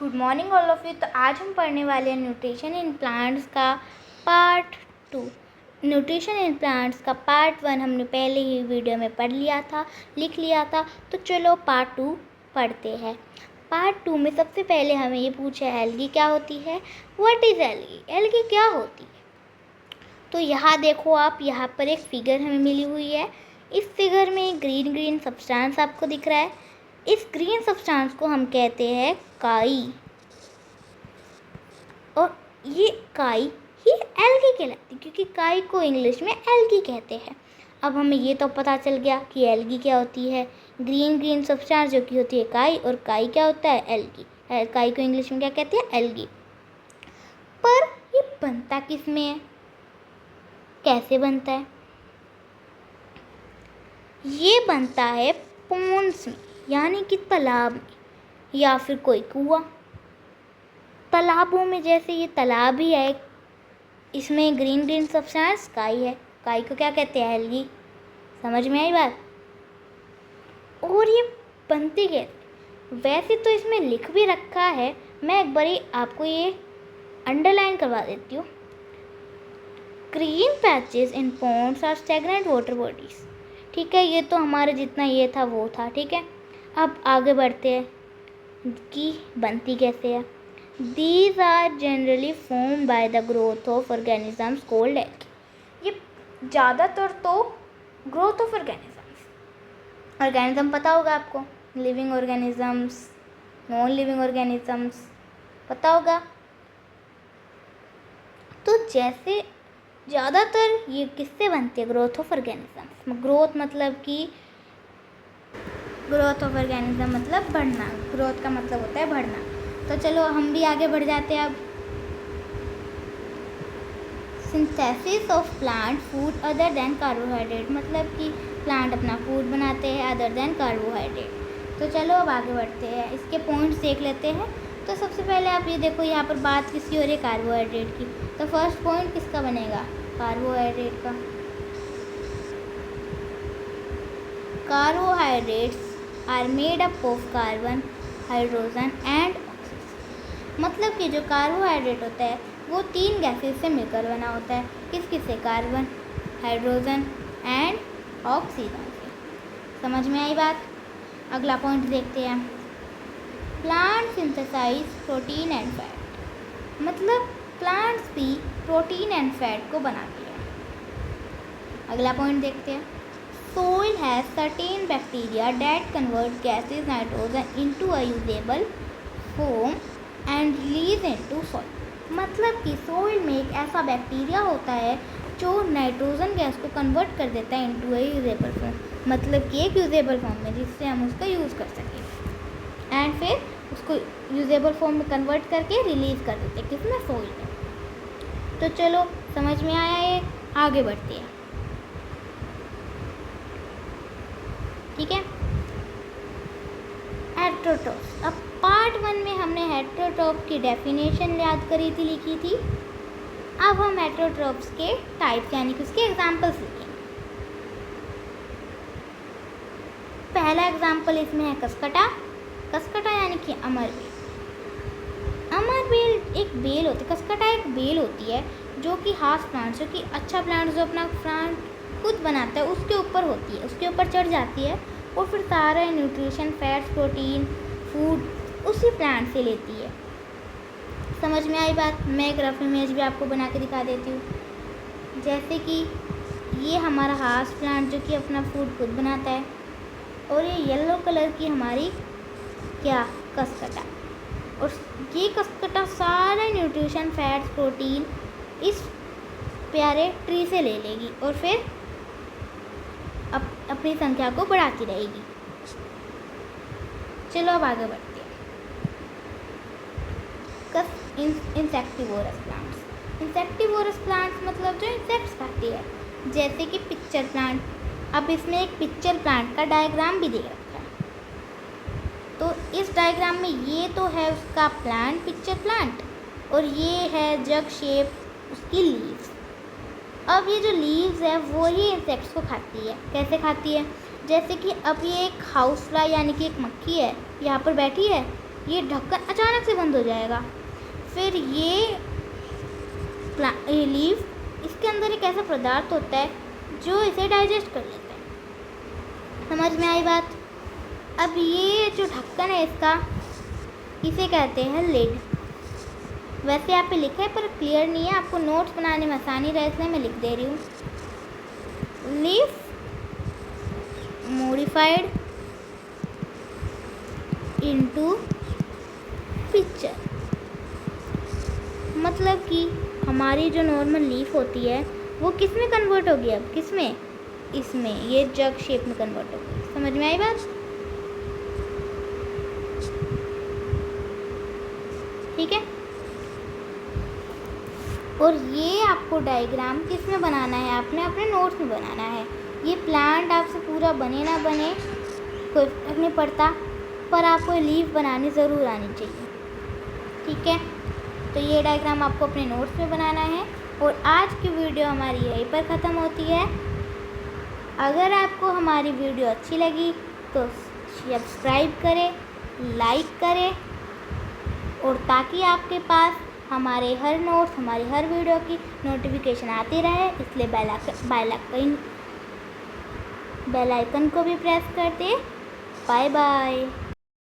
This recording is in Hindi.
Good morning all of you. तो आज हम पढ़ने वाले हैं न्यूट्रिशन इन प्लांट्स का पार्ट 2। न्यूट्रिशन इन प्लांट्स का पार्ट 1 हमने पहले ही वीडियो में पढ़ लिया था, लिख लिया था। तो चलो पार्ट 2 पढ़ते हैं। पार्ट 2 में सबसे पहले हमें ये पूछा है एल्गी क्या होती है। व्हाट इज़ एल्गी, एल्गी क्या होती है। तो यहाँ देखो आप, यहाँ पर एक फिगर हमें मिली हुई है। इस फिगर में ग्रीन ग्रीन सब्सटेंस आपको दिख रहा है। इस ग्रीन सब्सटेंस को हम कहते हैं काई, और ये काई ही एल्गी कहलाती है, क्योंकि काई को इंग्लिश में एल्गी कहते हैं। अब हमें ये तो पता चल गया कि एल्गी क्या होती है। ग्रीन ग्रीन सब्सटेंस जो कि होती है काई, और काई क्या होता है एल्गी। काई को इंग्लिश में क्या कहते हैं, एल्गी। पर ये बनता किस में है, कैसे बनता है। ये बनता है पॉन्ड्स में, यानी कि तालाब में, या फिर कोई कुआं। तालाबों में, जैसे ये तालाब ही है, इसमें ग्रीन ग्रीन सब्सटेंस काई है। काई को क्या कहते हैं, एल्गी। समझ में आई बात। और ये बनती कैसे, वैसे तो इसमें लिख भी रखा है, मैं एक बारी आपको ये अंडरलाइन करवा देती हूँ। Green patches in ponds are stagnant water bodies. ठीक है, ये तो हमारे जितना ये था वो था। ठीक है, अब आगे बढ़ते हैं कि बनती कैसे है। These are generally formed by the growth of organisms called algae. ये ज़्यादातर तो growth of organisms, organism पता होगा आपको, living organisms, non living organisms पता होगा। तो जैसे ज़्यादातर ये किससे बनते हैं, ग्रोथ ऑफ ऑर्गेनिज्म। ग्रोथ मतलब कि ग्रोथ ऑफ ऑर्गेनिज्म मतलब बढ़ना, ग्रोथ का मतलब होता है बढ़ना। तो चलो हम भी आगे बढ़ जाते हैं अब। Synthesis of plant food other than carbohydrate, मतलब कि प्लांट अपना फूड बनाते हैं अदर देन कार्बोहाइड्रेट। तो चलो अब आगे बढ़ते हैं, इसके पॉइंट्स देख लेते हैं। तो सबसे पहले आप ये देखो, यहाँ पर बात किसकी हो रही है, कार्बोहाइड्रेट की। तो फर्स्ट पॉइंट किसका बनेगा, कार्बोहाइड्रेट का। Carbohydrates are made up of carbon, hydrogen and, मतलब कि जो कार्बोहाइड्रेट होता है वो 3 गैसेस से मिलकर बना होता है। किस किस से, कार्बन, हाइड्रोजन एंड ऑक्सीजन से। समझ में आई बात। अगला पॉइंट देखते हैं, plant synthesise protein and fat, मतलब प्लांट्स भी प्रोटीन एंड फैट को बनाते हैं। अगला पॉइंट देखते हैं, soil has certain bacteria that convert gases nitrogen into a usable form and release into soil, मतलब कि सोइल में एक ऐसा बैक्टीरिया होता है जो नाइट्रोजन गैस को कन्वर्ट कर देता है इनटू ए यूजेबल फॉर्म, मतलब कि एक यूजेबल फॉर्म में जिससे हम उसका यूज़ कर सकें, एंड फिर उसको यूजेबल फॉर्म में कन्वर्ट करके रिलीज़ कर देते हैं, किसमें, सोइल में। तो चलो समझ में आया ये, आगे बढ़ते हैं। ठीक है, हेटेरोट्रोफ्स। अब पार्ट 1 में हमने हेटेरोट्रोफ की डेफिनेशन याद करी थी, लिखी थी। अब हम हेटेरोट्रोफ्स के टाइप्स यानी कि उसके एग्जाम्पल्स लिखेंगे। पहला एग्जाम्पल इसमें है कसकटा। कसकटा यानी कि अमरबेल। अमरबेल एक बेल होती है, कसकटा एक बेल होती है जो कि हाफ प्लांट, जो कि अच्छा प्लांट जो अपना प्लांट खुद बनाता है उसके ऊपर होती है, उसके ऊपर चढ़ जाती है और फिर सारा न्यूट्रिशन, फैट्स, प्रोटीन, फूड उसी प्लांट से लेती है। समझ में आई बात। मैं एक रफ इमेज भी आपको बना के दिखा देती हूँ। जैसे कि ये हमारा हाउस प्लांट जो कि अपना फूड खुद बनाता है, और ये येलो कलर की हमारी क्या, कसकटा। और ये कसकटा सारा न्यूट्रिशन, फैट्स, प्रोटीन इस प्यारे ट्री से ले लेगी और फिर अपनी संख्या को बढ़ाती रहेगी। चलो अब आगे बढ़ते हैं। Insectivorous plants. इंसेक्टिवोरस प्लांट्स मतलब जो इंसेक्ट्स खाती है, जैसे कि पिक्चर प्लांट। अब इसमें एक पिक्चर प्लांट का डायग्राम भी दे रखा है। तो इस डायग्राम में ये तो है उसका प्लांट, पिक्चर प्लांट, और ये है जग शेप उसकी लीव्स। अब ये जो लीव्स है वो ही इंसेक्ट्स को खाती है। कैसे खाती है, जैसे कि अब ये एक हाउस फ्लाई यानी कि एक मक्खी है, यहाँ पर बैठी है, ये ढक्कन अचानक से बंद हो जाएगा। फिर ये लीफ, इसके अंदर एक ऐसा पदार्थ होता है जो इसे डाइजेस्ट कर लेता है। समझ में आई बात? अब ये जो ढक्कन है इसका, इसे कहते हैं लिड। वैसे यहाँ पे लिखा है पर क्लियर नहीं है, आपको नोट्स बनाने में आसानी रहे इसलिए मैं लिख दे रही हूँ। लीफ मॉडिफाइड इनटू पिक्चर, मतलब कि हमारी जो नॉर्मल लीफ होती है वो किस में कन्वर्ट होगी, अब किस में, इसमें, ये जग शेप में कन्वर्ट होगी। समझ में आई बात? ठीक है। और ये आपको डायग्राम किस में बनाना है, आपने अपने नोट्स में बनाना है। ये प्लांट आपसे पूरा बने ना बने कोई फर्क नहीं पड़ता, पर आपको लीफ बनानी ज़रूर आनी चाहिए। ठीक है, तो ये डायग्राम आपको अपने नोट्स में बनाना है। और आज की वीडियो हमारी यहीं पर ख़त्म होती है। अगर आपको हमारी वीडियो अच्छी लगी तो सब्सक्राइब करें, लाइक करें, और ताकि आपके पास हमारे हर नोट्स, हमारी हर वीडियो की नोटिफिकेशन आती रहे, इसलिए बेल आइकन को भी प्रेस कर दें। Bye bye.